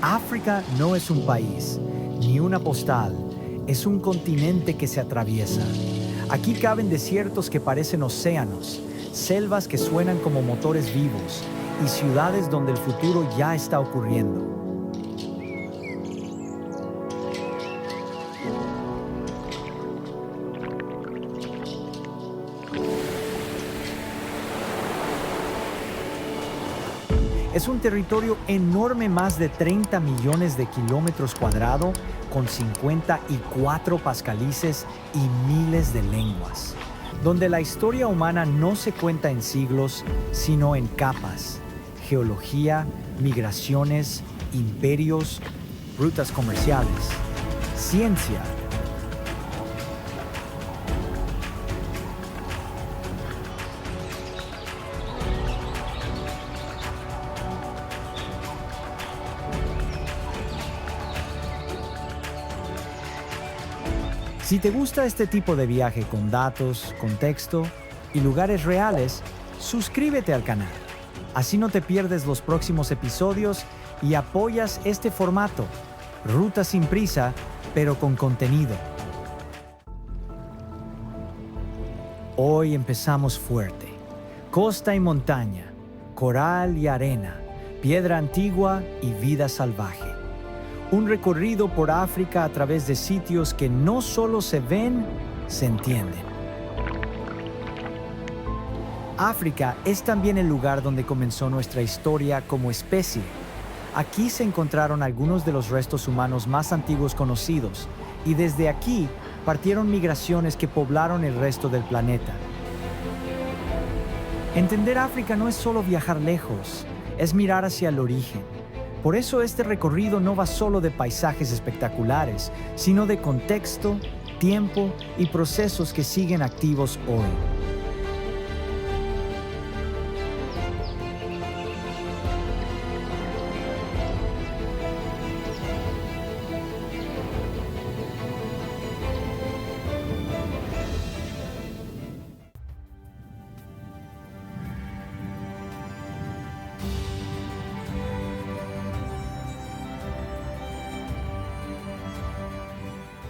África no es un país, ni una postal, es un continente que se atraviesa. Aquí caben desiertos que parecen océanos, selvas que suenan como motores vivos y ciudades donde el futuro ya está ocurriendo. Es un territorio enorme, más de 30 millones de kilómetros cuadrados, con 54 pascalices y miles de lenguas, donde la historia humana no se cuenta en siglos, sino en capas: geología, migraciones, imperios, rutas comerciales, ciencia. Si te gusta este tipo de viaje con datos, contexto y lugares reales, suscríbete al canal. Así no te pierdes los próximos episodios y apoyas este formato. Ruta sin prisa, pero con contenido. Hoy empezamos fuerte. Costa y montaña, coral y arena, piedra antigua y vida salvaje. Un recorrido por África a través de sitios que no solo se ven, se entienden. África es también el lugar donde comenzó nuestra historia como especie. Aquí se encontraron algunos de los restos humanos más antiguos conocidos, y desde aquí partieron migraciones que poblaron el resto del planeta. Entender África no es solo viajar lejos, es mirar hacia el origen. Por eso este recorrido no va solo de paisajes espectaculares, sino de contexto, tiempo y procesos que siguen activos hoy.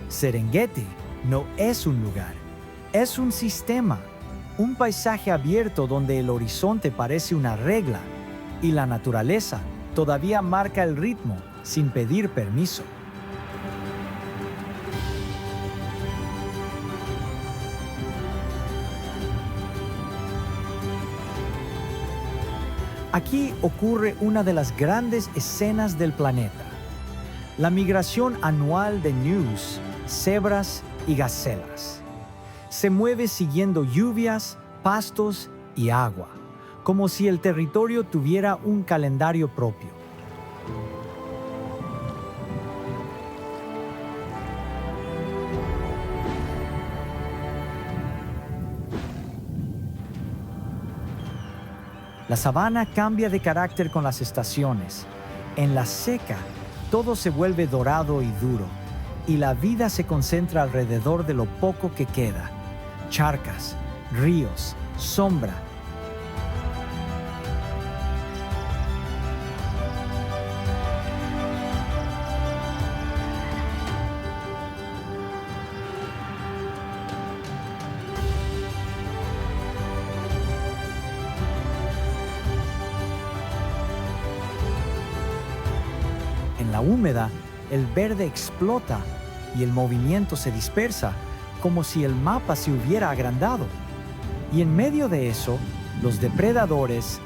Serengeti no es un lugar, es un sistema, un paisaje abierto donde el horizonte parece una regla y la naturaleza todavía marca el ritmo sin pedir permiso. Aquí ocurre una de las grandes escenas del planeta: la migración anual de gnus, cebras y gacelas. Se mueve siguiendo lluvias, pastos y agua, como si el territorio tuviera un calendario propio. La sabana cambia de carácter con las estaciones. En la seca, todo se vuelve dorado y duro, y la vida se concentra alrededor de lo poco que queda: charcas, ríos, sombra. En la húmeda, el verde explota y el movimiento se dispersa, como si el mapa se hubiera agrandado. Y en medio de eso, los depredadores,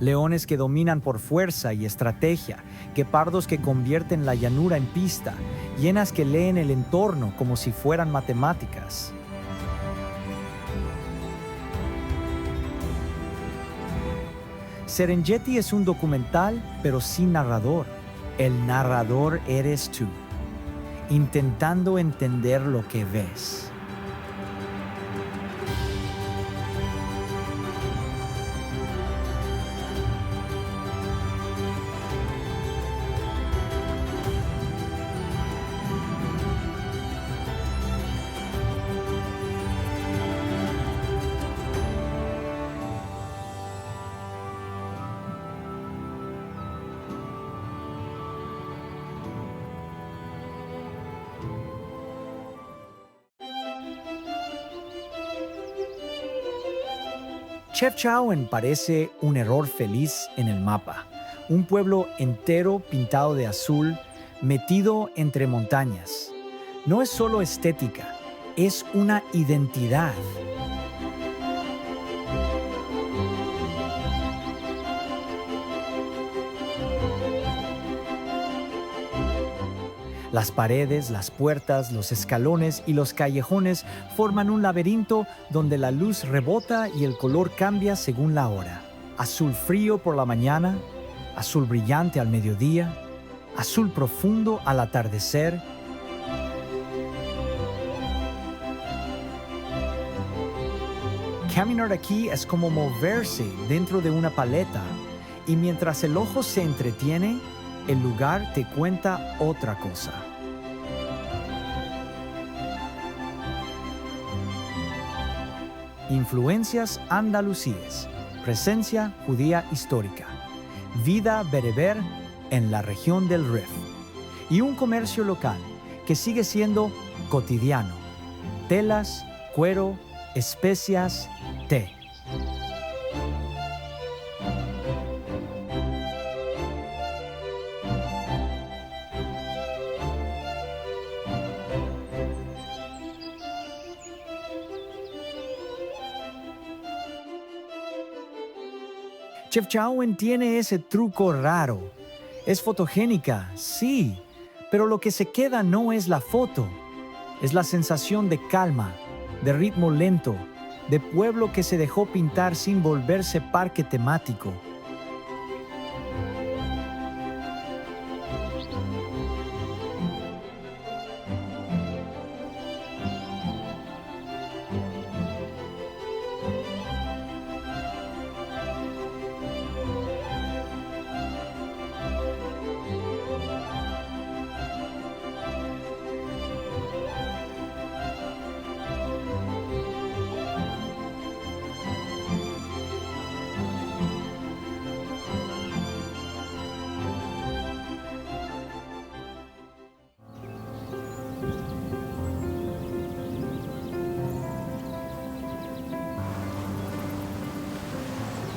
leones que dominan por fuerza y estrategia, guepardos que convierten la llanura en pista, hienas que leen el entorno como si fueran matemáticas. Serengeti es un documental, pero sin narrador. El narrador eres tú, intentando entender lo que ves. Chefchaouen parece un error feliz en el mapa. Un pueblo entero pintado de azul, metido entre montañas. No es solo estética, es una identidad. Las paredes, las puertas, los escalones y los callejones forman un laberinto donde la luz rebota y el color cambia según la hora. Azul frío por la mañana, azul brillante al mediodía, azul profundo al atardecer. Caminar aquí es como moverse dentro de una paleta, y mientras el ojo se entretiene, el lugar te cuenta otra cosa. Influencias andalusíes, presencia judía histórica, vida bereber en la región del Rif, y un comercio local que sigue siendo cotidiano. Telas, cuero, especias, té. Chefchaouen tiene ese truco raro. Es fotogénica, sí, pero lo que se queda no es la foto, es la sensación de calma, de ritmo lento, de pueblo que se dejó pintar sin volverse parque temático.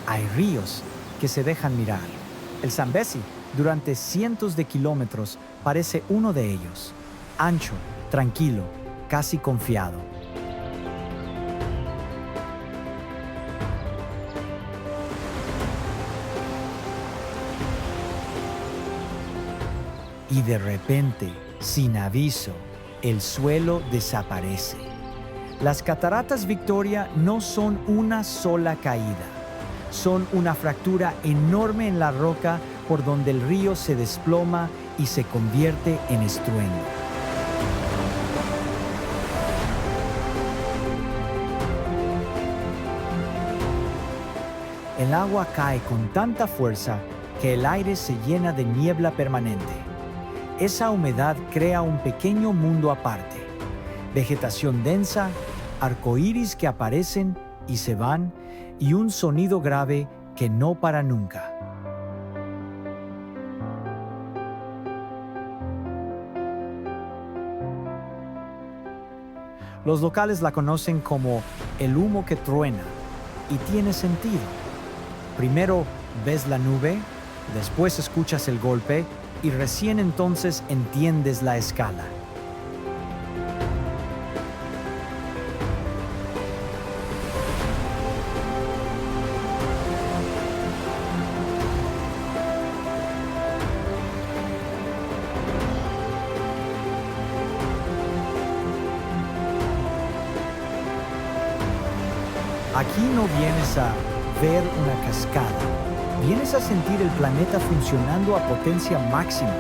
Hay ríos que se dejan mirar. El Zambezi, durante cientos de kilómetros, parece uno de ellos. Ancho, tranquilo, casi confiado. Y de repente, sin aviso, el suelo desaparece. Las cataratas Victoria no son una sola caída. Son una fractura enorme en la roca por donde el río se desploma y se convierte en estruendo. El agua cae con tanta fuerza que el aire se llena de niebla permanente. Esa humedad crea un pequeño mundo aparte. Vegetación densa, arcoíris que aparecen y se van, y un sonido grave que no para nunca. Los locales la conocen como el humo que truena, y tiene sentido. Primero ves la nube, después escuchas el golpe, y recién entonces entiendes la escala. Aquí no vienes a ver una cascada, vienes a sentir el planeta funcionando a potencia máxima.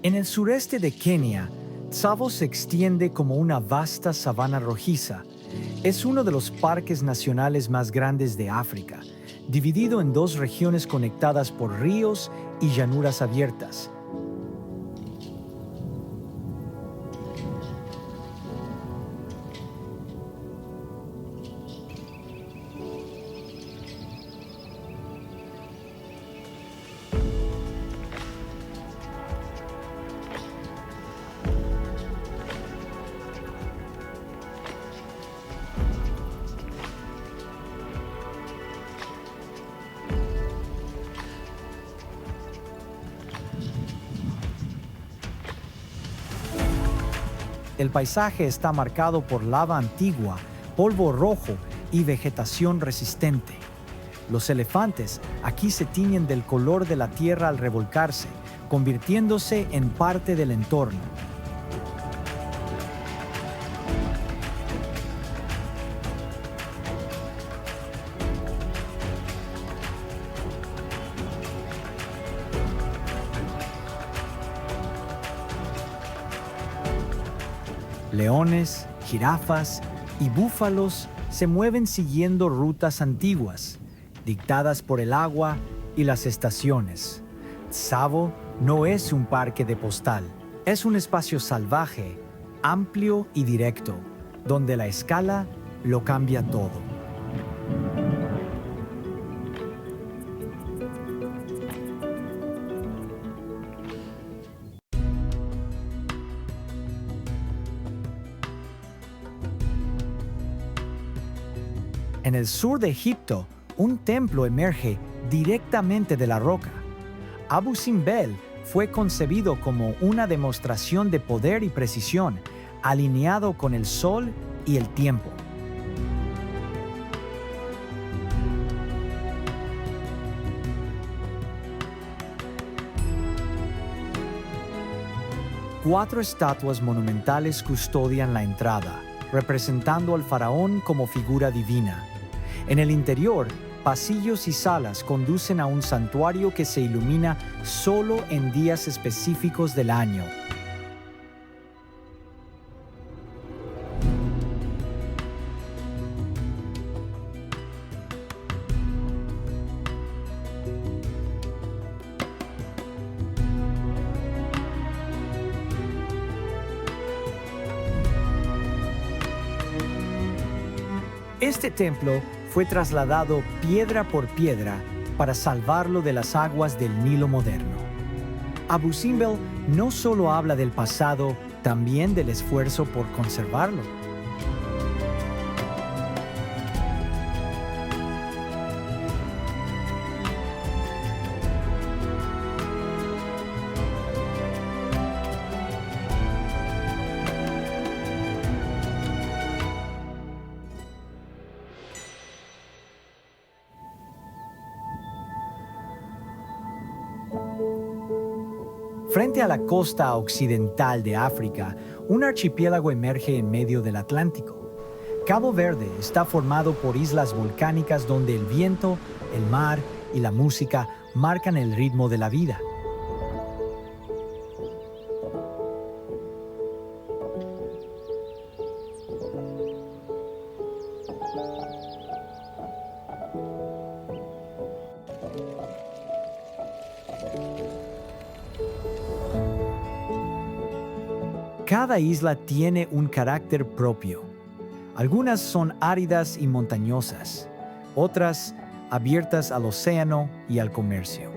En el sureste de Kenia, Tsavo se extiende como una vasta sabana rojiza. Es uno de los parques nacionales más grandes de África, dividido en dos regiones conectadas por ríos y llanuras abiertas. El paisaje está marcado por lava antigua, polvo rojo y vegetación resistente. Los elefantes aquí se tiñen del color de la tierra al revolcarse, convirtiéndose en parte del entorno. Leones, jirafas y búfalos se mueven siguiendo rutas antiguas, dictadas por el agua y las estaciones. Tsavo no es un parque de postal, es un espacio salvaje, amplio y directo, donde la escala lo cambia todo. En el sur de Egipto, un templo emerge directamente de la roca. Abu Simbel fue concebido como una demostración de poder y precisión, alineado con el sol y el tiempo. Cuatro estatuas monumentales custodian la entrada, representando al faraón como figura divina. En el interior, pasillos y salas conducen a un santuario que se ilumina solo en días específicos del año. Este templo fue trasladado piedra por piedra para salvarlo de las aguas del Nilo moderno. Abu Simbel no solo habla del pasado, también del esfuerzo por conservarlo. Frente a la costa occidental de África, un archipiélago emerge en medio del Atlántico. Cabo Verde está formado por islas volcánicas donde el viento, el mar y la música marcan el ritmo de la vida. Cada isla tiene un carácter propio. Algunas son áridas y montañosas, otras abiertas al océano y al comercio.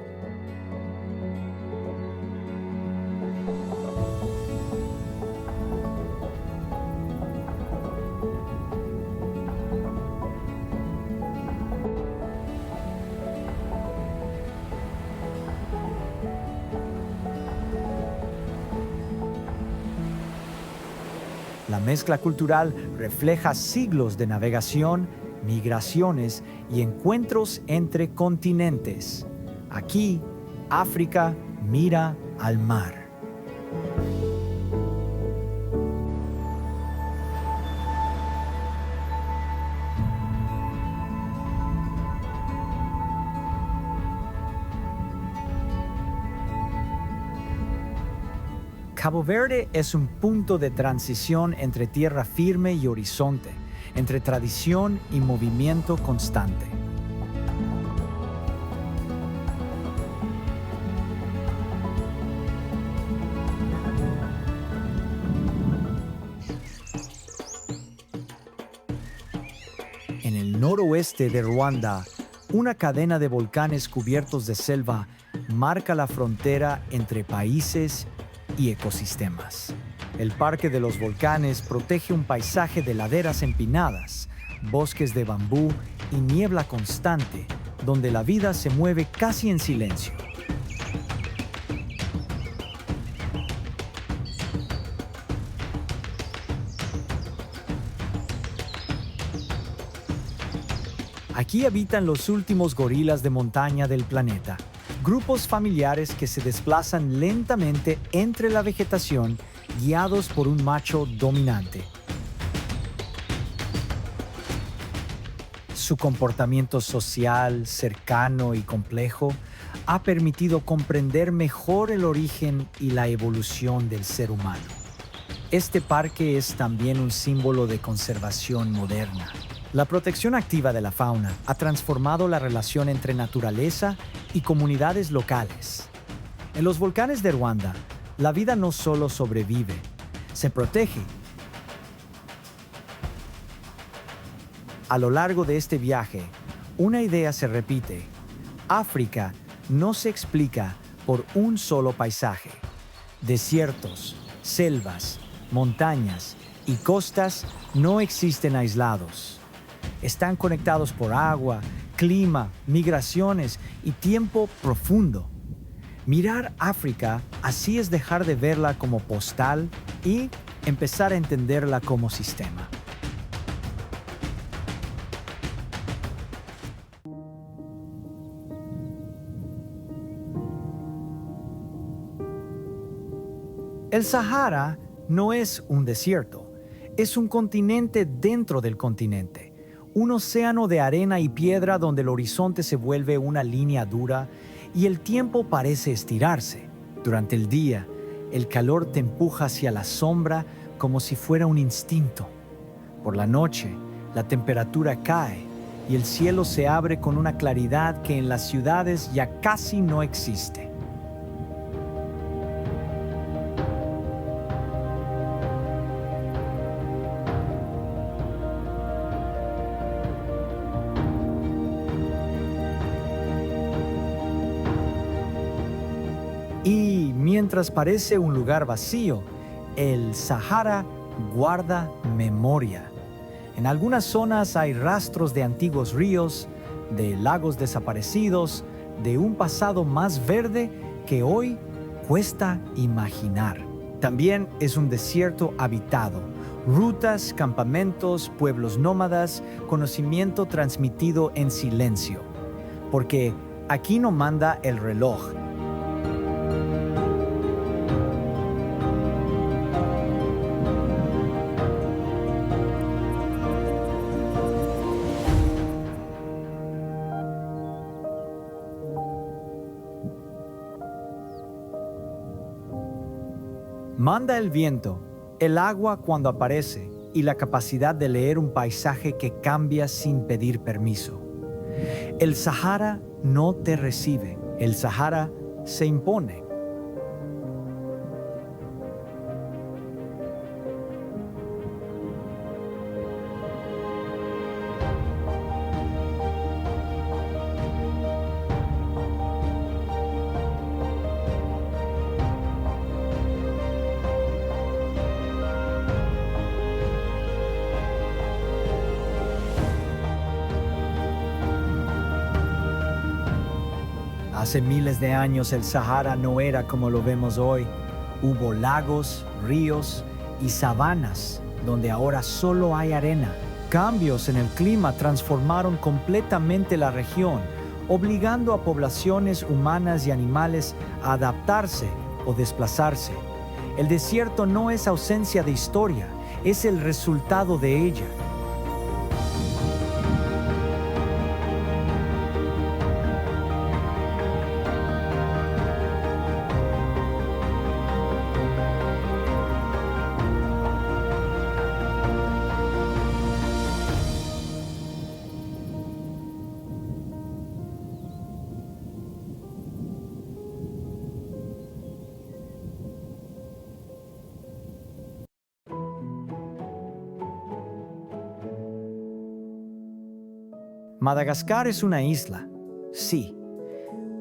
La mezcla cultural refleja siglos de navegación, migraciones y encuentros entre continentes. Aquí, África mira al mar. Cabo Verde es un punto de transición entre tierra firme y horizonte, entre tradición y movimiento constante. En el noroeste de Ruanda, una cadena de volcanes cubiertos de selva marca la frontera entre países y ecosistemas. El Parque de los Volcanes protege un paisaje de laderas empinadas, bosques de bambú y niebla constante, donde la vida se mueve casi en silencio. Aquí habitan los últimos gorilas de montaña del planeta, grupos familiares que se desplazan lentamente entre la vegetación guiados por un macho dominante. Su comportamiento social, cercano y complejo ha permitido comprender mejor el origen y la evolución del ser humano. Este parque es también un símbolo de conservación moderna. La protección activa de la fauna ha transformado la relación entre naturaleza y comunidades locales. En los volcanes de Ruanda, la vida no solo sobrevive, se protege. A lo largo de este viaje, una idea se repite. África no se explica por un solo paisaje. Desiertos, selvas, montañas y costas no existen aislados. Están conectados por agua, clima, migraciones y tiempo profundo. Mirar África así es dejar de verla como postal y empezar a entenderla como sistema. El Sahara no es un desierto, es un continente dentro del continente, un océano de arena y piedra donde el horizonte se vuelve una línea dura y el tiempo parece estirarse. Durante el día, el calor te empuja hacia la sombra como si fuera un instinto. Por la noche, la temperatura cae y el cielo se abre con una claridad que en las ciudades ya casi no existe. Y mientras parece un lugar vacío, el Sahara guarda memoria. En algunas zonas hay rastros de antiguos ríos, de lagos desaparecidos, de un pasado más verde que hoy cuesta imaginar. También es un desierto habitado, rutas, campamentos, pueblos nómadas, conocimiento transmitido en silencio. Porque aquí no manda el reloj. Manda el viento, el agua cuando aparece y la capacidad de leer un paisaje que cambia sin pedir permiso. El Sahara no te recibe, el Sahara se impone. Hace miles de años el Sahara no era como lo vemos hoy. Hubo lagos, ríos y sabanas donde ahora solo hay arena. Cambios en el clima transformaron completamente la región, obligando a poblaciones humanas y animales a adaptarse o desplazarse. El desierto no es ausencia de historia, es el resultado de ella. Madagascar es una isla, sí,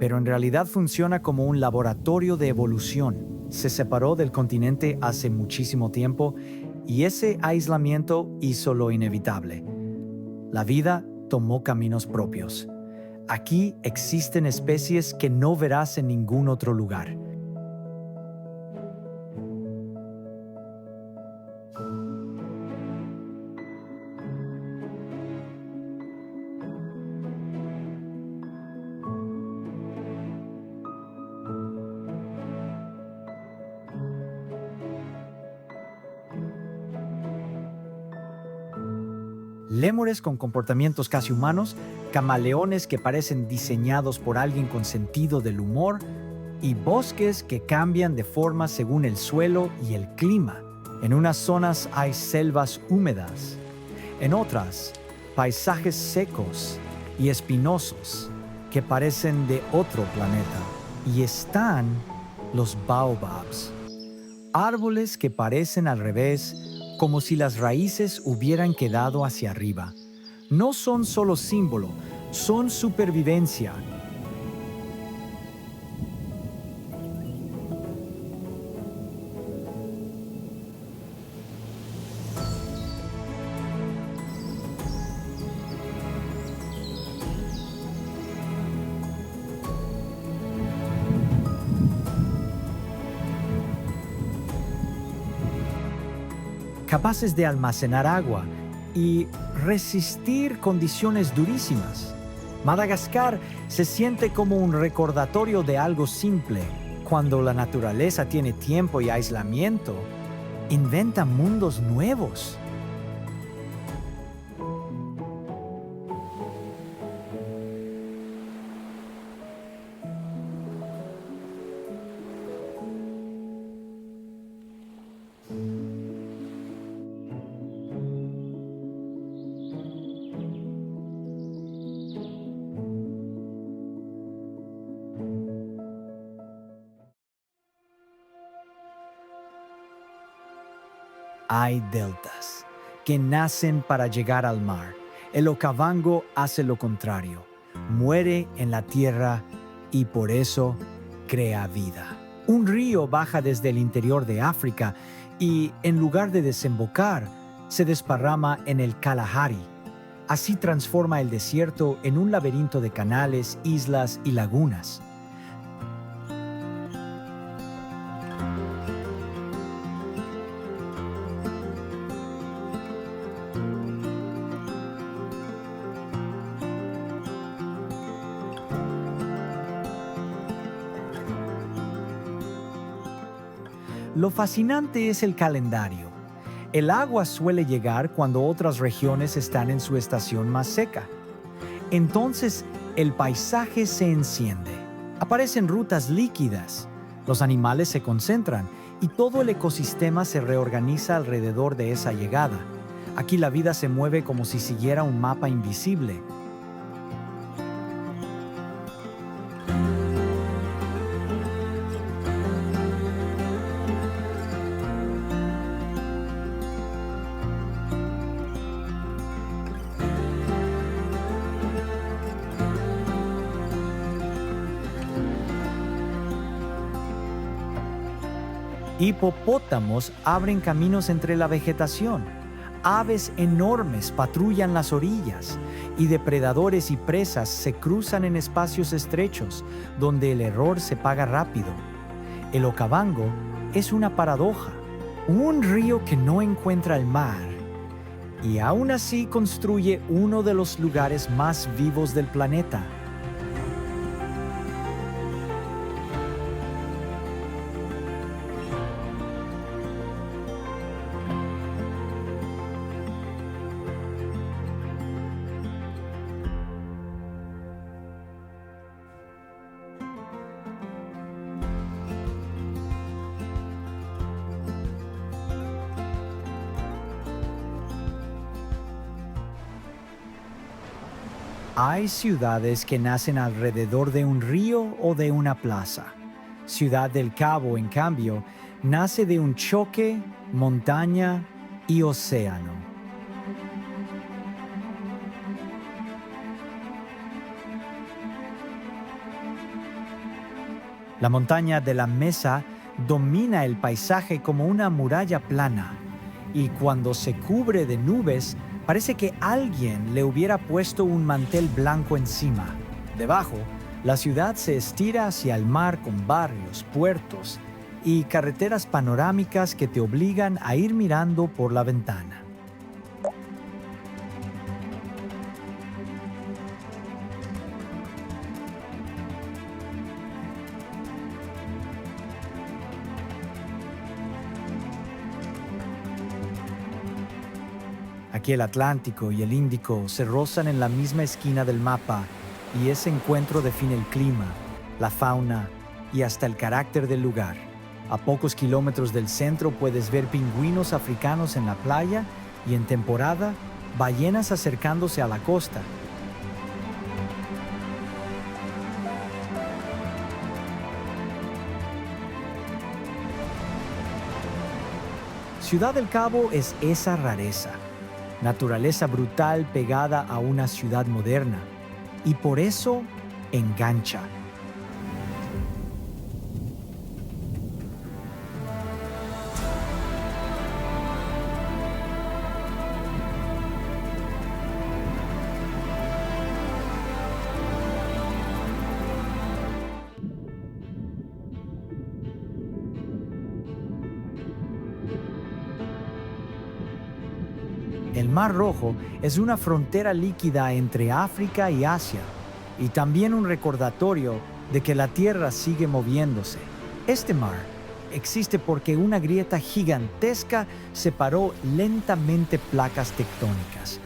pero en realidad funciona como un laboratorio de evolución. Se separó del continente hace muchísimo tiempo y ese aislamiento hizo lo inevitable. La vida tomó caminos propios. Aquí existen especies que no verás en ningún otro lugar. lémures con comportamientos casi humanos, camaleones que parecen diseñados por alguien con sentido del humor, y bosques que cambian de forma según el suelo y el clima. En unas zonas hay selvas húmedas, en otras, paisajes secos y espinosos que parecen de otro planeta. Y están los baobabs, árboles que parecen al revés, como si las raíces hubieran quedado hacia arriba. No son solo símbolo, son supervivencia. Capaces de almacenar agua y resistir condiciones durísimas. Madagascar se siente como un recordatorio de algo simple. Cuando la naturaleza tiene tiempo y aislamiento, inventa mundos nuevos. Hay deltas que nacen para llegar al mar. El Okavango hace lo contrario. Muere en la tierra y por eso crea vida. Un río baja desde el interior de África y, en lugar de desembocar, se desparrama en el Kalahari. Así transforma el desierto en un laberinto de canales, islas y lagunas. Lo fascinante es el calendario. El agua suele llegar cuando otras regiones están en su estación más seca. Entonces, el paisaje se enciende. Aparecen rutas líquidas. Los animales se concentran y todo el ecosistema se reorganiza alrededor de esa llegada. Aquí la vida se mueve como si siguiera un mapa invisible. Hipopótamos abren caminos entre la vegetación. Aves enormes patrullan las orillas y depredadores y presas se cruzan en espacios estrechos donde el error se paga rápido. El Okavango es una paradoja, un río que no encuentra el mar y aún así construye uno de los lugares más vivos del planeta. Hay ciudades que nacen alrededor de un río o de una plaza. Ciudad del Cabo, en cambio, nace de un choque, montaña y océano. La montaña de la Mesa domina el paisaje como una muralla plana, y cuando se cubre de nubes, parece que alguien le hubiera puesto un mantel blanco encima. Debajo, la ciudad se estira hacia el mar con barrios, puertos y carreteras panorámicas que te obligan a ir mirando por la ventana. Aquí el Atlántico y el Índico se rozan en la misma esquina del mapa y ese encuentro define el clima, la fauna y hasta el carácter del lugar. A pocos kilómetros del centro puedes ver pingüinos africanos en la playa y en temporada, ballenas acercándose a la costa. Ciudad del Cabo es esa rareza, naturaleza brutal pegada a una ciudad moderna, y por eso engancha. El Mar Rojo es una frontera líquida entre África y Asia, y también un recordatorio de que la Tierra sigue moviéndose. Este mar existe porque una grieta gigantesca separó lentamente placas tectónicas,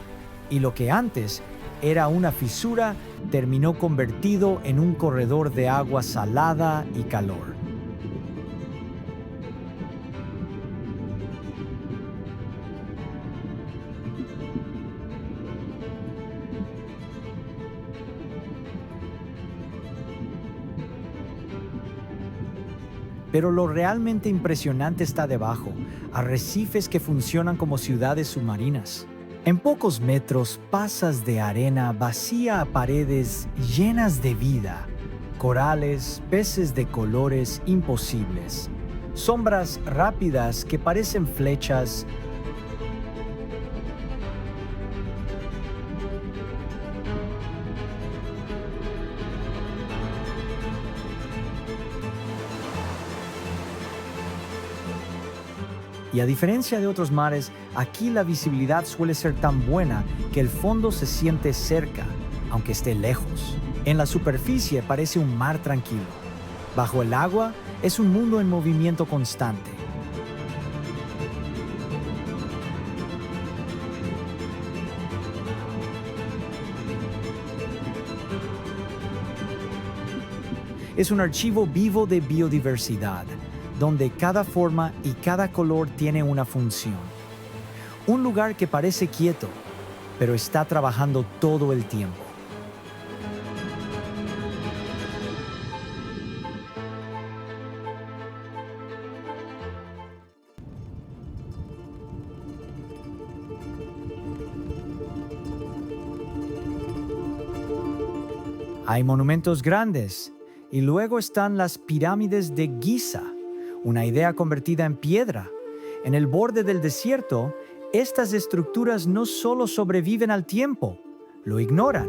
y lo que antes era una fisura terminó convertido en un corredor de agua salada y calor. Pero lo realmente impresionante está debajo, arrecifes que funcionan como ciudades submarinas. En pocos metros pasas de arena vacía a paredes llenas de vida, corales, peces de colores imposibles, sombras rápidas que parecen flechas. Y a diferencia de otros mares, aquí la visibilidad suele ser tan buena que el fondo se siente cerca, aunque esté lejos. En la superficie parece un mar tranquilo. Bajo el agua es un mundo en movimiento constante. Es un archivo vivo de biodiversidad, donde cada forma y cada color tiene una función. Un lugar que parece quieto, pero está trabajando todo el tiempo. Hay monumentos grandes, y luego están las pirámides de Giza, una idea convertida en piedra. En el borde del desierto, estas estructuras no solo sobreviven al tiempo, lo ignoran.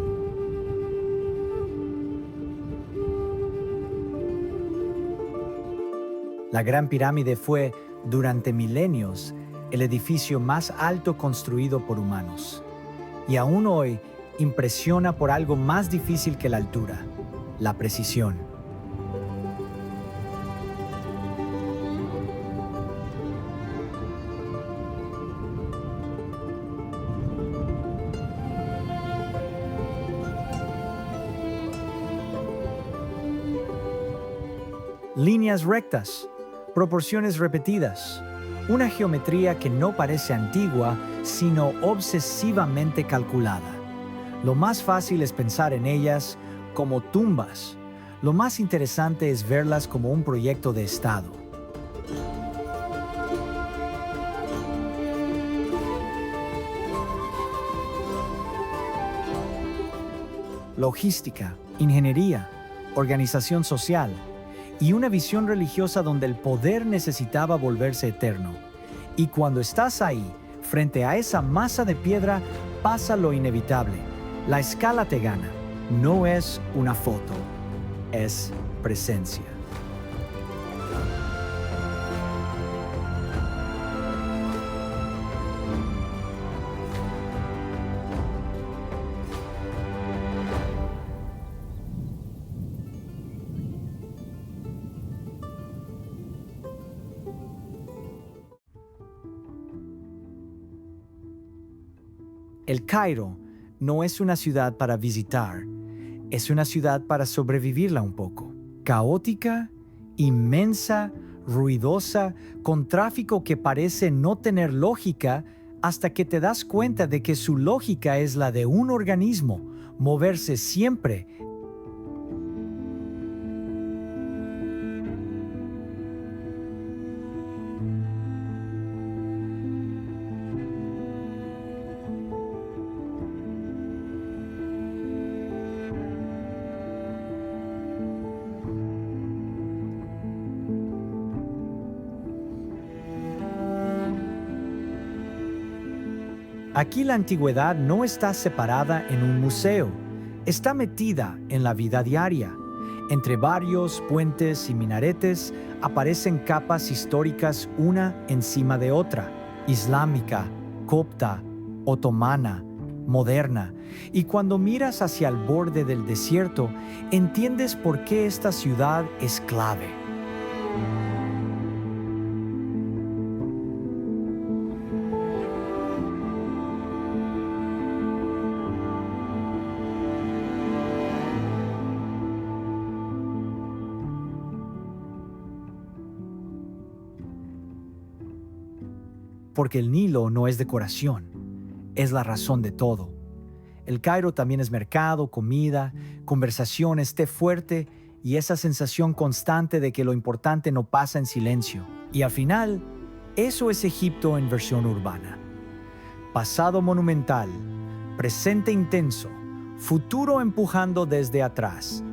La Gran Pirámide fue, durante milenios, el edificio más alto construido por humanos. Y aún hoy impresiona por algo más difícil que la altura: la precisión. Líneas rectas, proporciones repetidas, una geometría que no parece antigua, sino obsesivamente calculada. Lo más fácil es pensar en ellas como tumbas. Lo más interesante es verlas como un proyecto de Estado. Logística, ingeniería, organización social y una visión religiosa donde el poder necesitaba volverse eterno. Y cuando estás ahí, frente a esa masa de piedra, pasa lo inevitable. La escala te gana. No es una foto, es presencia. El Cairo no es una ciudad para visitar, es una ciudad para sobrevivirla un poco. Caótica, inmensa, ruidosa, con tráfico que parece no tener lógica hasta que te das cuenta de que su lógica es la de un organismo, moverse siempre. Aquí la antigüedad no está separada en un museo, está metida en la vida diaria. Entre barrios, puentes y minaretes aparecen capas históricas una encima de otra, islámica, copta, otomana, moderna. Y cuando miras hacia el borde del desierto, entiendes por qué esta ciudad es clave. Porque el Nilo no es decoración, es la razón de todo. El Cairo también es mercado, comida, conversación, té fuerte y esa sensación constante de que lo importante no pasa en silencio. Y al final, eso es Egipto en versión urbana. Pasado monumental, presente intenso, futuro empujando desde atrás.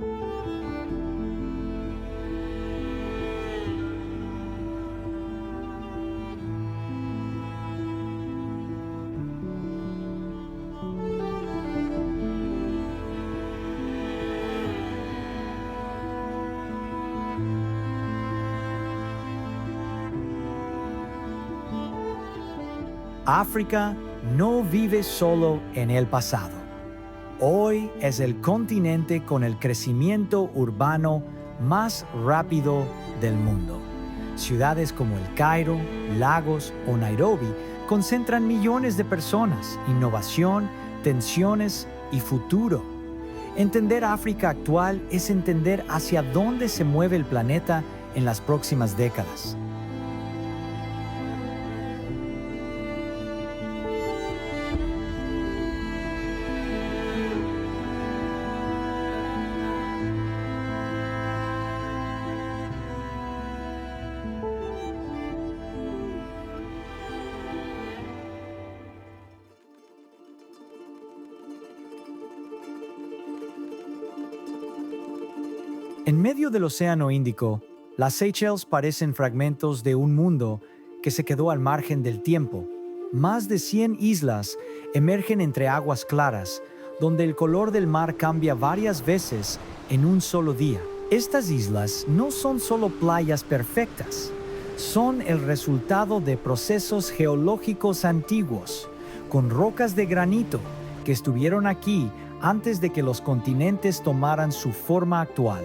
África no vive solo en el pasado. Hoy es el continente con el crecimiento urbano más rápido del mundo. Ciudades como el Cairo, Lagos o Nairobi concentran millones de personas, innovación, tensiones y futuro. Entender África actual es entender hacia dónde se mueve el planeta en las próximas décadas. En medio del Océano Índico, las Seychelles parecen fragmentos de un mundo que se quedó al margen del tiempo. Más de 100 islas emergen entre aguas claras, donde el color del mar cambia varias veces en un solo día. Estas islas no son solo playas perfectas, son el resultado de procesos geológicos antiguos, con rocas de granito que estuvieron aquí antes de que los continentes tomaran su forma actual.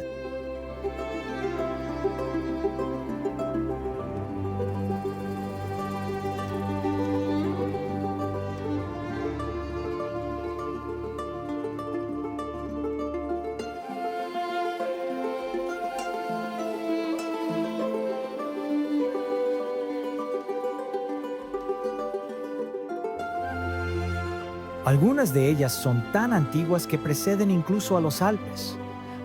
Algunas de ellas son tan antiguas que preceden incluso a los Alpes.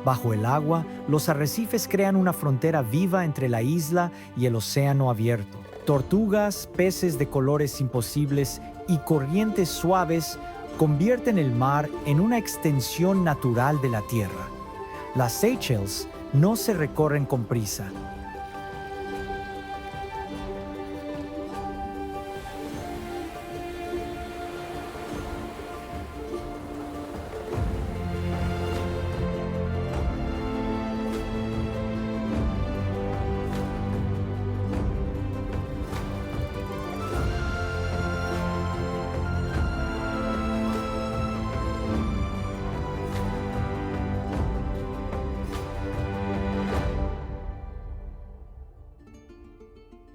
Bajo el agua, los arrecifes crean una frontera viva entre la isla y el océano abierto. Tortugas, peces de colores imposibles y corrientes suaves convierten el mar en una extensión natural de la tierra. Las Seychelles no se recorren con prisa.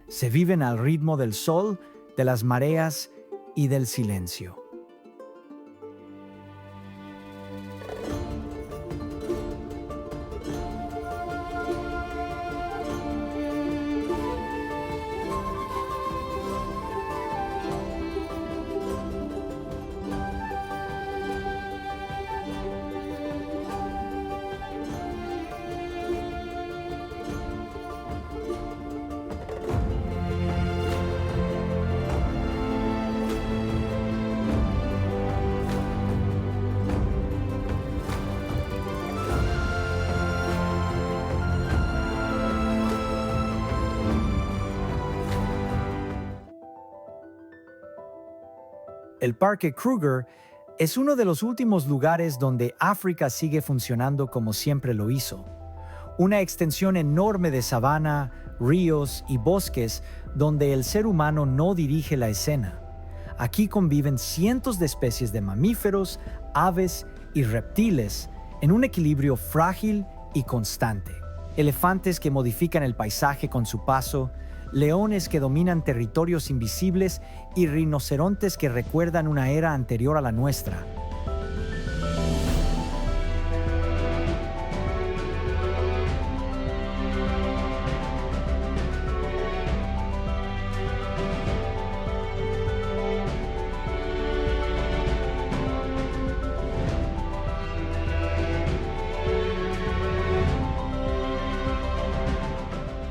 Se viven al ritmo del sol, de las mareas y del silencio. El Parque Kruger es uno de los últimos lugares donde África sigue funcionando como siempre lo hizo. Una extensión enorme de sabana, ríos y bosques donde el ser humano no dirige la escena. Aquí conviven cientos de especies de mamíferos, aves y reptiles en un equilibrio frágil y constante. Elefantes que modifican el paisaje con su paso, leones que dominan territorios invisibles y rinocerontes que recuerdan una era anterior a la nuestra.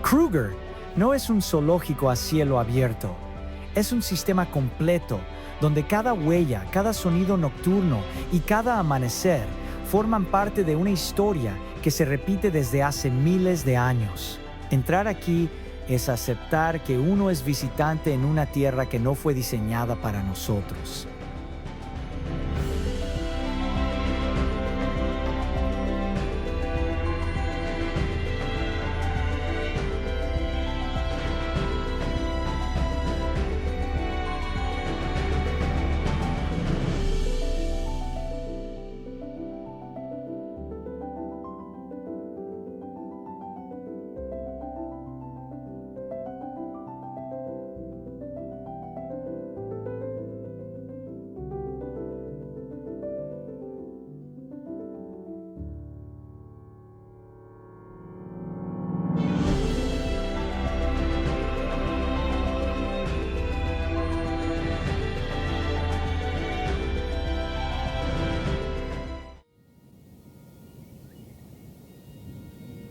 Kruger no es un zoológico a cielo abierto, es un sistema completo donde cada huella, cada sonido nocturno y cada amanecer forman parte de una historia que se repite desde hace miles de años. Entrar aquí es aceptar que uno es visitante en una tierra que no fue diseñada para nosotros.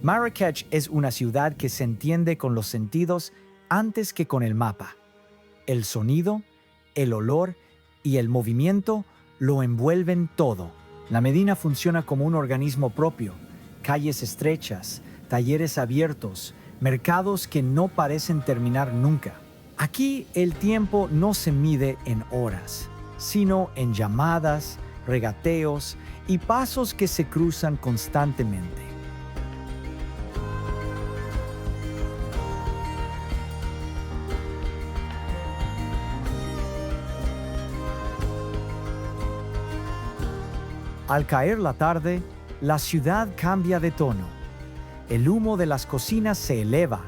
Marrakech es una ciudad que se entiende con los sentidos antes que con el mapa. El sonido, el olor y el movimiento lo envuelven todo. La Medina funciona como un organismo propio, calles estrechas, talleres abiertos, mercados que no parecen terminar nunca. Aquí el tiempo no se mide en horas, sino en llamadas, regateos y pasos que se cruzan constantemente. Al caer la tarde, la ciudad cambia de tono. El humo de las cocinas se eleva,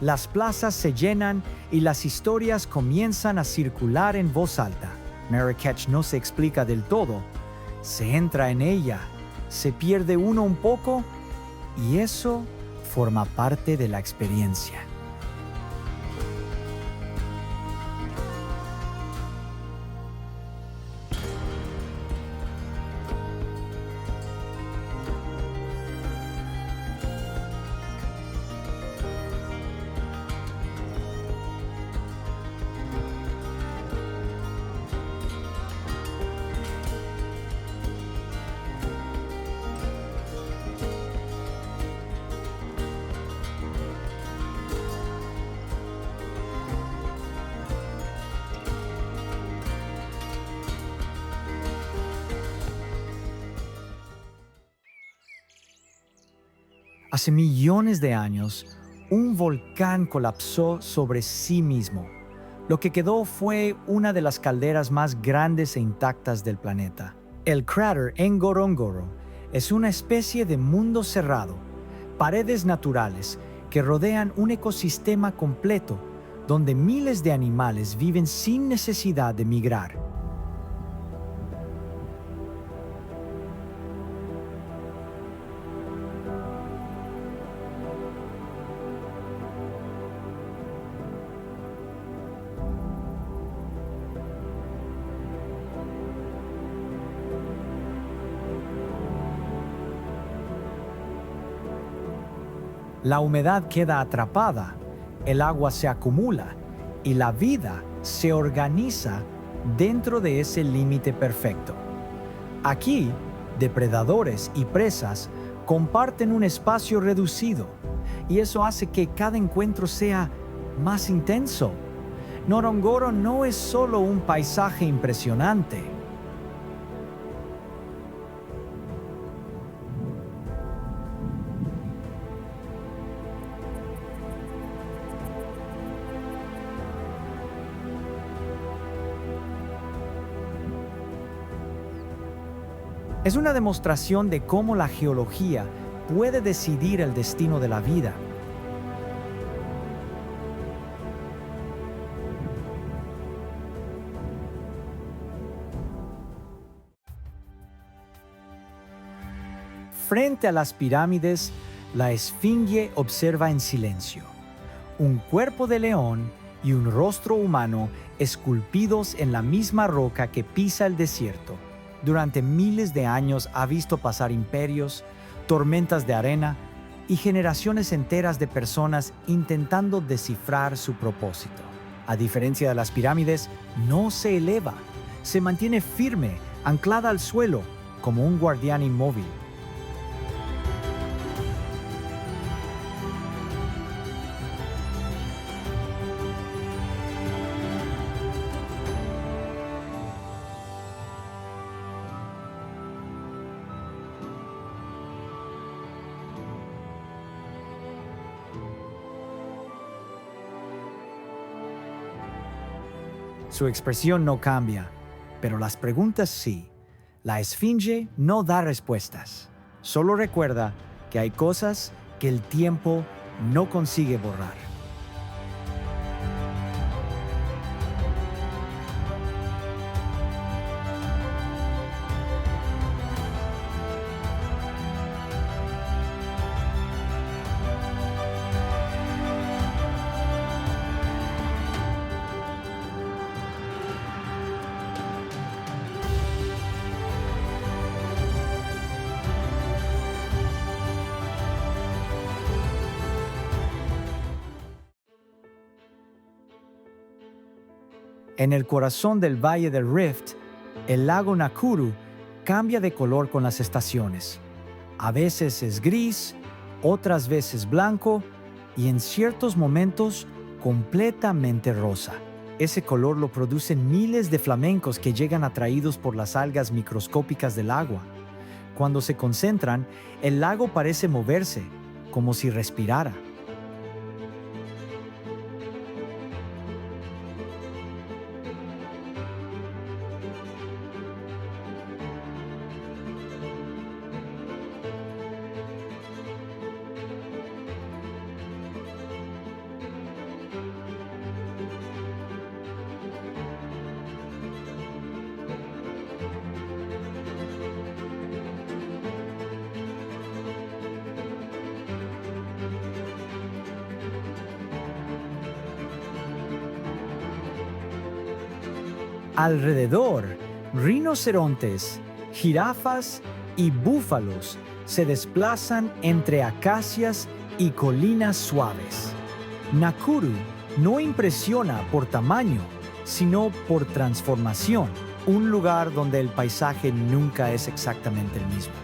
las plazas se llenan y las historias comienzan a circular en voz alta. Marrakech no se explica del todo, se entra en ella, se pierde uno un poco y eso forma parte de la experiencia. Hace millones de años, un volcán colapsó sobre sí mismo. Lo que quedó fue una de las calderas más grandes e intactas del planeta. El cráter Ngorongoro es una especie de mundo cerrado, paredes naturales que rodean un ecosistema completo donde miles de animales viven sin necesidad de migrar. La humedad queda atrapada, el agua se acumula y la vida se organiza dentro de ese límite perfecto. Aquí, depredadores y presas comparten un espacio reducido y eso hace que cada encuentro sea más intenso. Ngorongoro no es solo un paisaje impresionante. Es una demostración de cómo la geología puede decidir el destino de la vida. Frente a las pirámides, la esfinge observa en silencio. Un cuerpo de león y un rostro humano esculpidos en la misma roca que pisa el desierto. Durante miles de años ha visto pasar imperios, tormentas de arena y generaciones enteras de personas intentando descifrar su propósito. A diferencia de las pirámides, no se eleva, se mantiene firme, anclada al suelo, como un guardián inmóvil. Su expresión no cambia, pero las preguntas sí. La esfinge no da respuestas. Solo recuerda que hay cosas que el tiempo no consigue borrar. En el corazón del Valle del Rift, el lago Nakuru cambia de color con las estaciones. A veces es gris, otras veces blanco y en ciertos momentos completamente rosa. Ese color lo producen miles de flamencos que llegan atraídos por las algas microscópicas del agua. Cuando se concentran, el lago parece moverse, como si respirara. Alrededor, rinocerontes, jirafas y búfalos se desplazan entre acacias y colinas suaves. Nakuru no impresiona por tamaño, sino por transformación, un lugar donde el paisaje nunca es exactamente el mismo.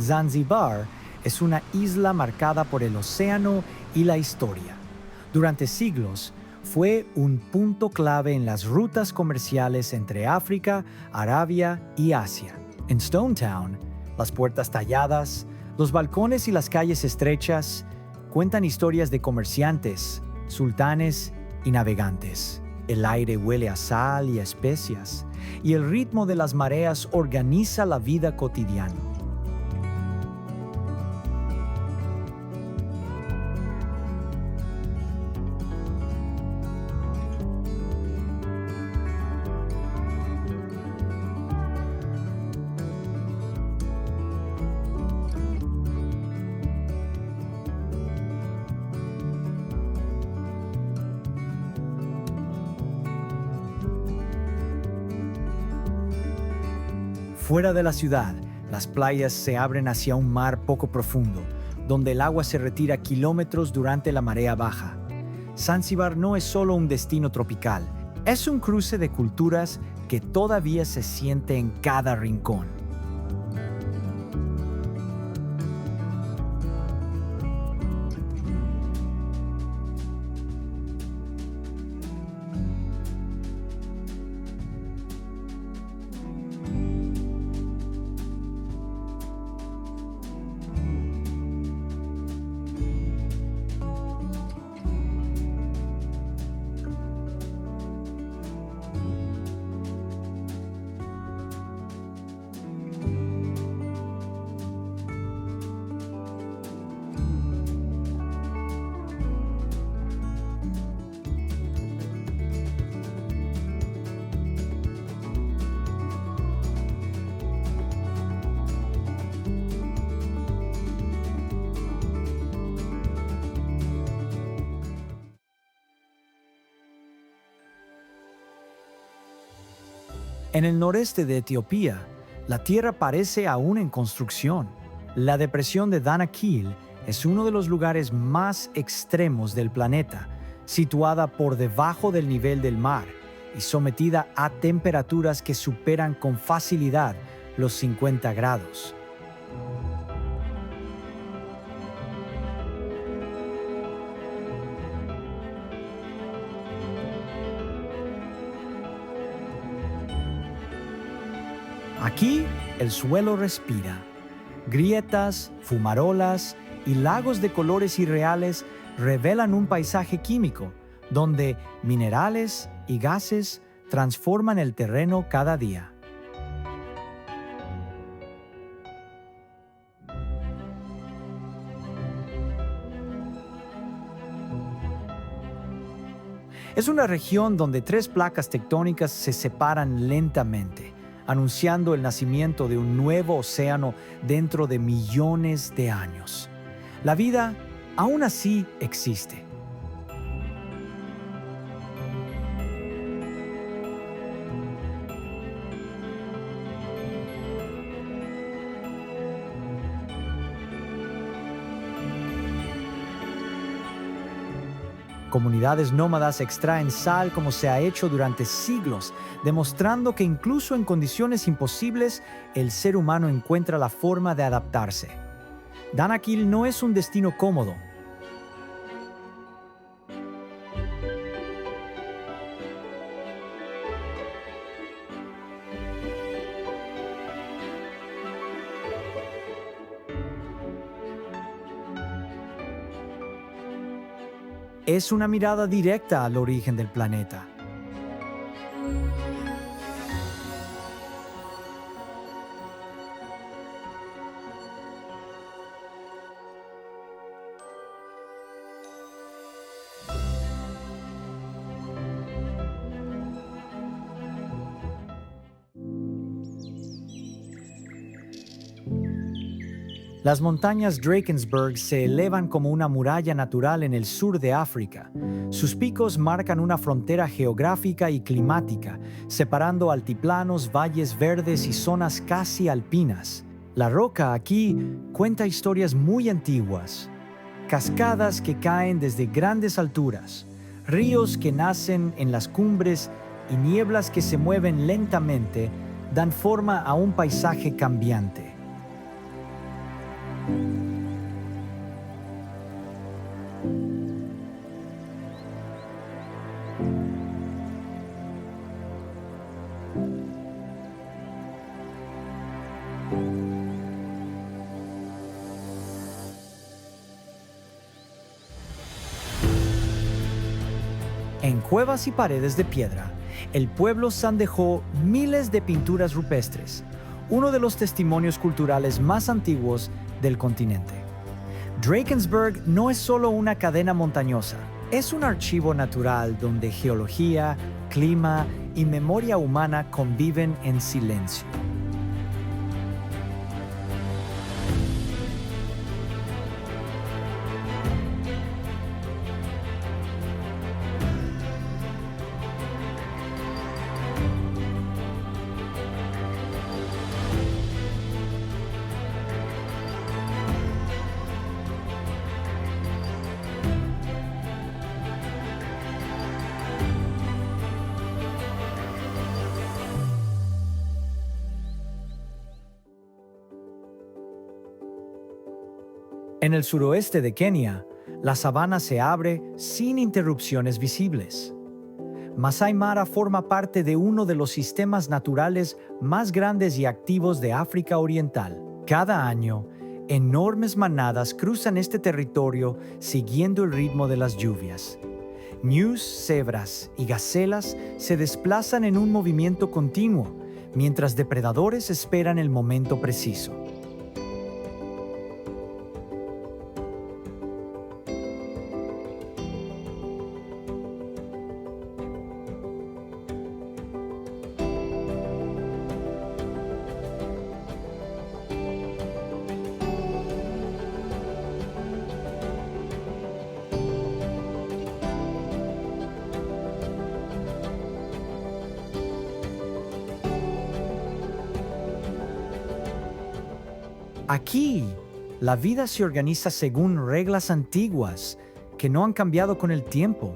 Zanzíbar es una isla marcada por el océano y la historia. Durante siglos, fue un punto clave en las rutas comerciales entre África, Arabia y Asia. En Stone Town, las puertas talladas, los balcones y las calles estrechas cuentan historias de comerciantes, sultanes y navegantes. El aire huele a sal y a especias, y el ritmo de las mareas organiza la vida cotidiana. Fuera de la ciudad, las playas se abren hacia un mar poco profundo, donde el agua se retira kilómetros durante la marea baja. Zanzíbar no es solo un destino tropical, es un cruce de culturas que todavía se siente en cada rincón. En el noreste de Etiopía, la tierra parece aún en construcción. La depresión de Danakil es uno de los lugares más extremos del planeta, situada por debajo del nivel del mar y sometida a temperaturas que superan con facilidad los 50 grados. Aquí el suelo respira. Grietas, fumarolas y lagos de colores irreales revelan un paisaje químico, donde minerales y gases transforman el terreno cada día. Es una región donde tres placas tectónicas se separan lentamente, anunciando el nacimiento de un nuevo océano dentro de millones de años. La vida aún así existe. Comunidades nómadas extraen sal como se ha hecho durante siglos, demostrando que incluso en condiciones imposibles, el ser humano encuentra la forma de adaptarse. Danakil no es un destino cómodo. Es una mirada directa al origen del planeta. Las montañas Drakensberg se elevan como una muralla natural en el sur de África. Sus picos marcan una frontera geográfica y climática, separando altiplanos, valles verdes y zonas casi alpinas. La roca aquí cuenta historias muy antiguas. Cascadas que caen desde grandes alturas, ríos que nacen en las cumbres y nieblas que se mueven lentamente dan forma a un paisaje cambiante. En cuevas y paredes de piedra, el pueblo San dejó miles de pinturas rupestres, uno de los testimonios culturales más antiguos del continente. Drakensberg no es solo una cadena montañosa, es un archivo natural donde geología, clima y memoria humana conviven en silencio. En el suroeste de Kenia, la sabana se abre sin interrupciones visibles. Masai Mara forma parte de uno de los sistemas naturales más grandes y activos de África Oriental. Cada año, enormes manadas cruzan este territorio siguiendo el ritmo de las lluvias. Ñus, cebras y gacelas se desplazan en un movimiento continuo, mientras depredadores esperan el momento preciso. Aquí, la vida se organiza según reglas antiguas que no han cambiado con el tiempo.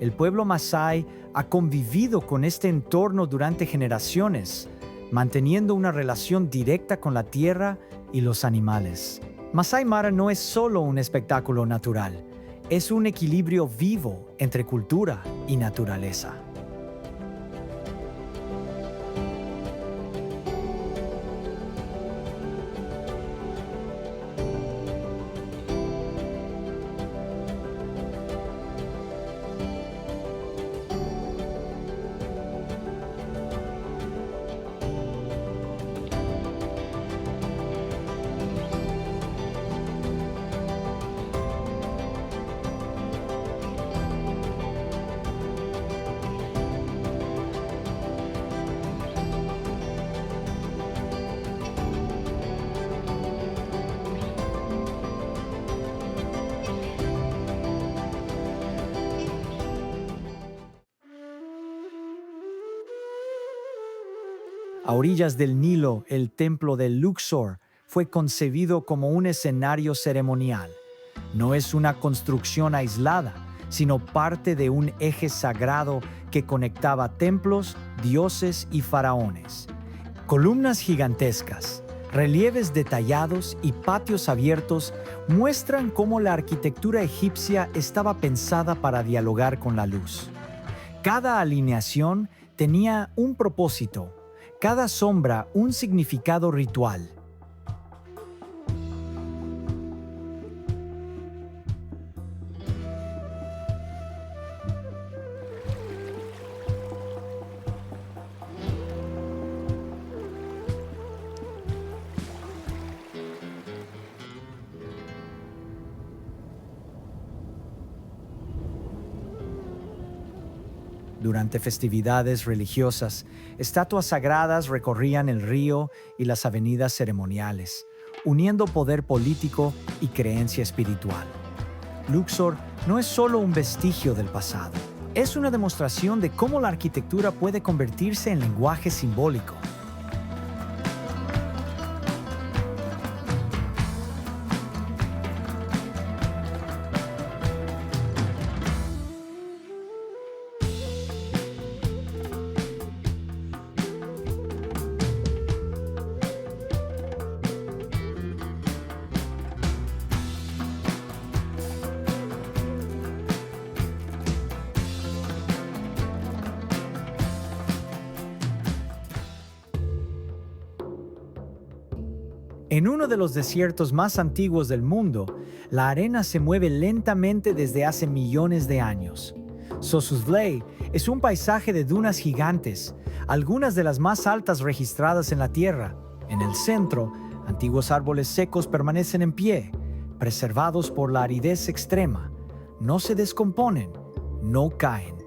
El pueblo Masái ha convivido con este entorno durante generaciones, manteniendo una relación directa con la tierra y los animales. Masai Mara no es solo un espectáculo natural, es un equilibrio vivo entre cultura y naturaleza. A orillas del Nilo, el templo de Luxor fue concebido como un escenario ceremonial. No es una construcción aislada, sino parte de un eje sagrado que conectaba templos, dioses y faraones. Columnas gigantescas, relieves detallados y patios abiertos muestran cómo la arquitectura egipcia estaba pensada para dialogar con la luz. Cada alineación tenía un propósito, cada sombra un significado ritual. Durante festividades religiosas, estatuas sagradas recorrían el río y las avenidas ceremoniales, uniendo poder político y creencia espiritual. Luxor no es solo un vestigio del pasado, es una demostración de cómo la arquitectura puede convertirse en lenguaje simbólico. En uno de los desiertos más antiguos del mundo, la arena se mueve lentamente desde hace millones de años. Sossusvlei es un paisaje de dunas gigantes, algunas de las más altas registradas en la Tierra. En el centro, antiguos árboles secos permanecen en pie, preservados por la aridez extrema. No se descomponen, no caen.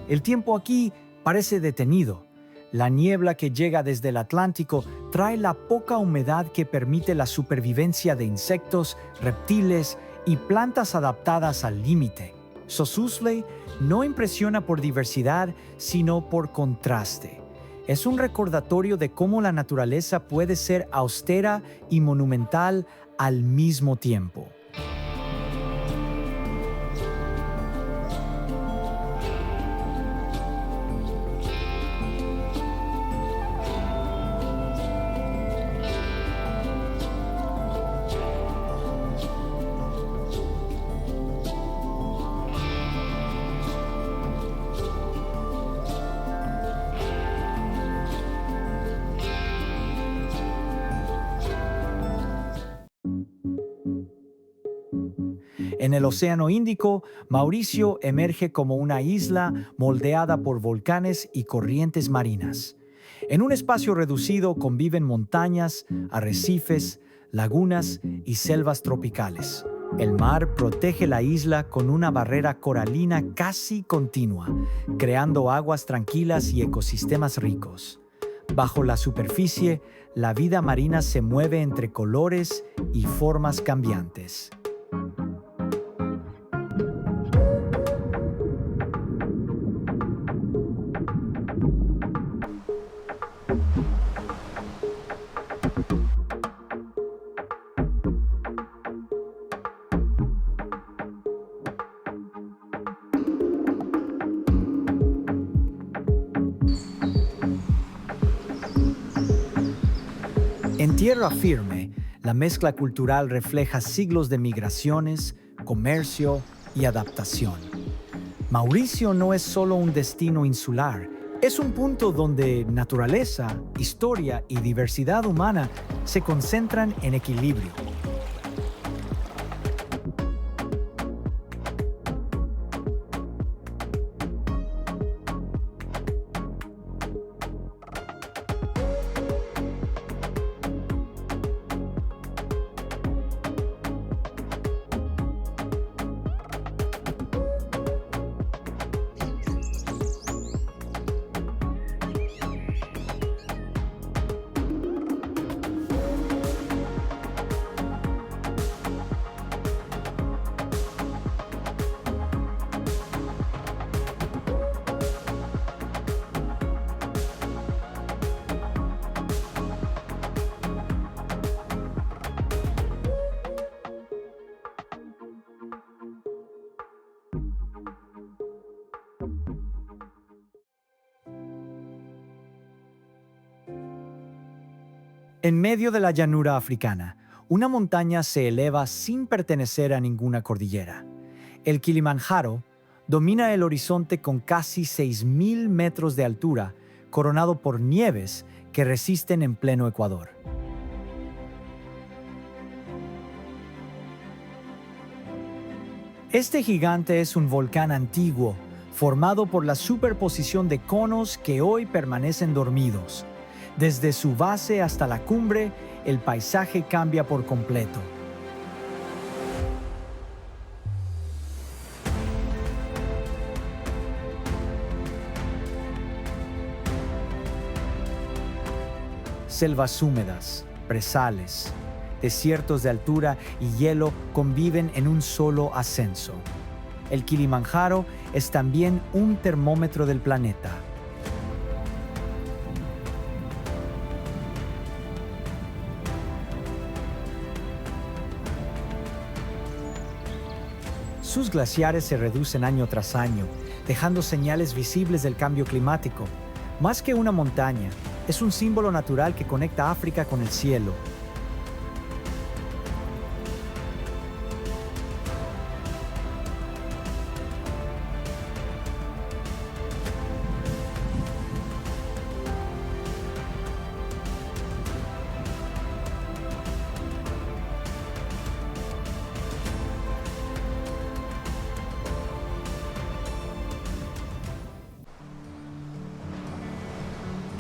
El tiempo aquí parece detenido. La niebla que llega desde el Atlántico trae la poca humedad que permite la supervivencia de insectos, reptiles y plantas adaptadas al límite. Sossusvlei no impresiona por diversidad, sino por contraste. Es un recordatorio de cómo la naturaleza puede ser austera y monumental al mismo tiempo. En el Océano Índico, Mauricio emerge como una isla moldeada por volcanes y corrientes marinas. En un espacio reducido conviven montañas, arrecifes, lagunas y selvas tropicales. El mar protege la isla con una barrera coralina casi continua, creando aguas tranquilas y ecosistemas ricos. Bajo la superficie, la vida marina se mueve entre colores y formas cambiantes. En tierra firme, la mezcla cultural refleja siglos de migraciones, comercio y adaptación. Mauricio no es solo un destino insular, es un punto donde naturaleza, historia y diversidad humana se concentran en equilibrio. En medio de la llanura africana, una montaña se eleva sin pertenecer a ninguna cordillera. El Kilimanjaro domina el horizonte con casi 6.000 metros de altura, coronado por nieves que resisten en pleno Ecuador. Este gigante es un volcán antiguo, formado por la superposición de conos que hoy permanecen dormidos. Desde su base hasta la cumbre, el paisaje cambia por completo. Selvas húmedas, brezales, desiertos de altura y hielo conviven en un solo ascenso. El Kilimanjaro es también un termómetro del planeta. Sus glaciares se reducen año tras año, dejando señales visibles del cambio climático. Más que una montaña, es un símbolo natural que conecta África con el cielo.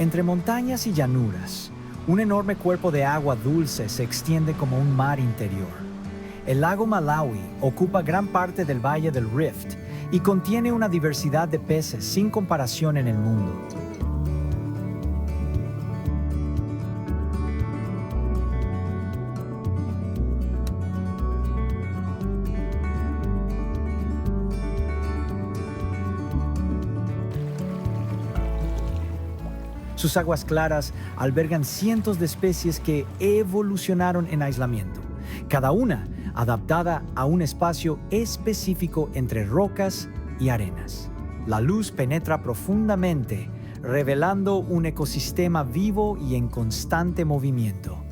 Entre montañas y llanuras, un enorme cuerpo de agua dulce se extiende como un mar interior. El lago Malawi ocupa gran parte del Valle del Rift y contiene una diversidad de peces sin comparación en el mundo. Sus aguas claras albergan cientos de especies que evolucionaron en aislamiento, cada una adaptada a un espacio específico entre rocas y arenas. La luz penetra profundamente, revelando un ecosistema vivo y en constante movimiento.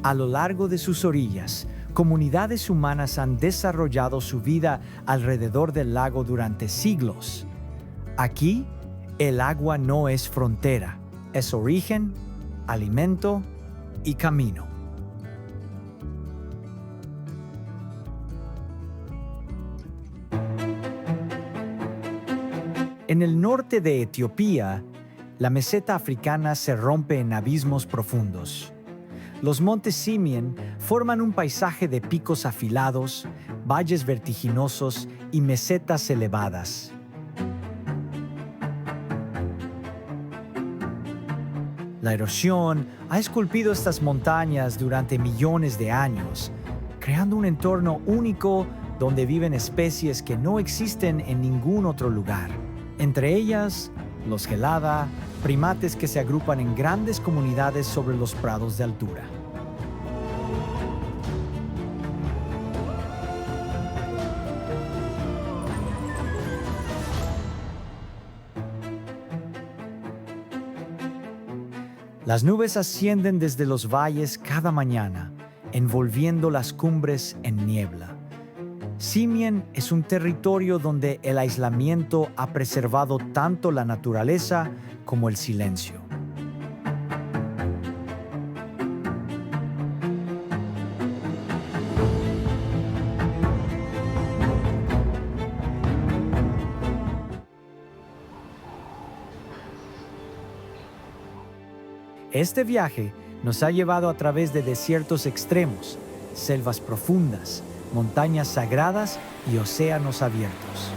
A lo largo de sus orillas, comunidades humanas han desarrollado su vida alrededor del lago durante siglos. Aquí, el agua no es frontera, es origen, alimento y camino. En el norte de Etiopía, la meseta africana se rompe en abismos profundos. Los montes Simien forman un paisaje de picos afilados, valles vertiginosos y mesetas elevadas. La erosión ha esculpido estas montañas durante millones de años, creando un entorno único donde viven especies que no existen en ningún otro lugar. Entre ellas, los gelada, primates que se agrupan en grandes comunidades sobre los prados de altura. Las nubes ascienden desde los valles cada mañana, envolviendo las cumbres en niebla. Simien es un territorio donde el aislamiento ha preservado tanto la naturaleza como el silencio. Este viaje nos ha llevado a través de desiertos extremos, selvas profundas, montañas sagradas y océanos abiertos.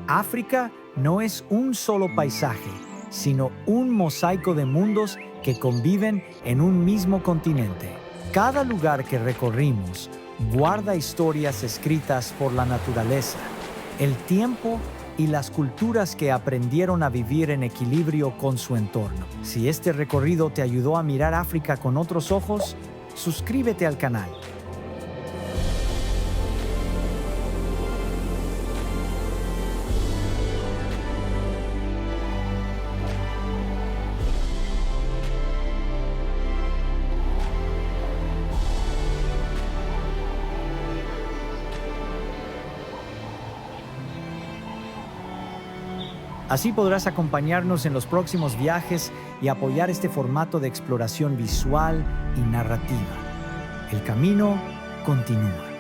África no es un solo paisaje, sino un mosaico de mundos que conviven en un mismo continente. Cada lugar que recorrimos guarda historias escritas por la naturaleza, el tiempo y las culturas que aprendieron a vivir en equilibrio con su entorno. Si este recorrido te ayudó a mirar África con otros ojos, suscríbete al canal. Así podrás acompañarnos en los próximos viajes y apoyar este formato de exploración visual y narrativa. El camino continúa.